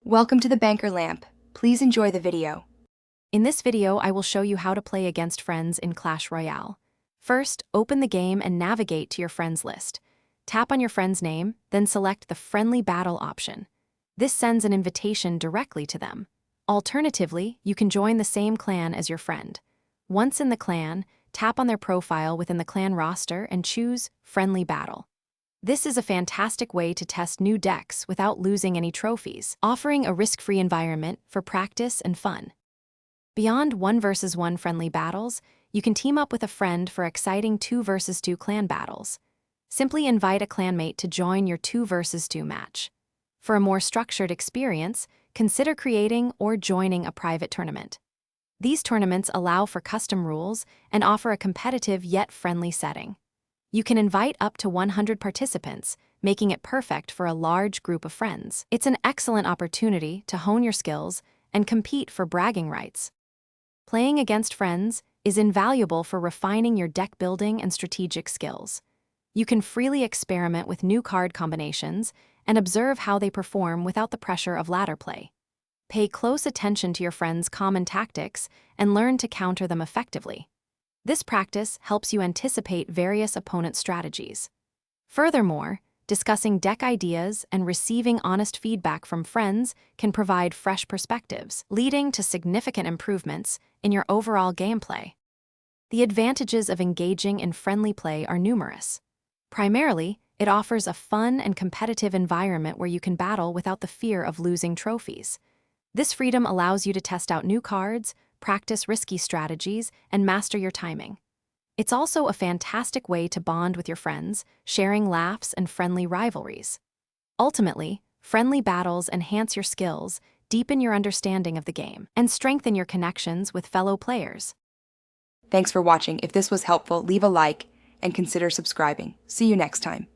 Welcome to the Banker Lamp. Please enjoy the video. In this video, I will show you how to play against friends in Clash Royale. First, open the game and navigate to your friends list. Tap on your friend's name, then select the Friendly Battle option. This sends an invitation directly to them. Alternatively, you can join the same clan as your friend. Once in the clan, tap on their profile within the clan roster and choose Friendly Battle. This is a fantastic way to test new decks without losing any trophies, offering a risk-free environment for practice and fun. Beyond 1 versus 1 friendly battles, you can team up with a friend for exciting 2 versus 2 clan battles. Simply invite a clanmate to join your 2 versus 2 match. For a more structured experience, consider creating or joining a private tournament. These tournaments allow for custom rules and offer a competitive yet friendly setting. You can invite up to 100 participants, making it perfect for a large group of friends. It's an excellent opportunity to hone your skills and compete for bragging rights. Playing against friends is invaluable for refining your deck building and strategic skills. You can freely experiment with new card combinations and observe how they perform without the pressure of ladder play. Pay close attention to your friends' common tactics and learn to counter them effectively. This practice helps you anticipate various opponent strategies. Furthermore, discussing deck ideas and receiving honest feedback from friends can provide fresh perspectives, leading to significant improvements in your overall gameplay. The advantages of engaging in friendly play are numerous. Primarily, it offers a fun and competitive environment where you can battle without the fear of losing trophies. This freedom allows you to test out new cards, practice risky strategies, and master your timing. It's also a fantastic way to bond with your friends, sharing laughs and friendly rivalries. Ultimately, friendly battles enhance your skills, deepen your understanding of the game, and strengthen your connections with fellow players. Thanks for watching. If this was helpful, leave a like and consider subscribing. See you next time.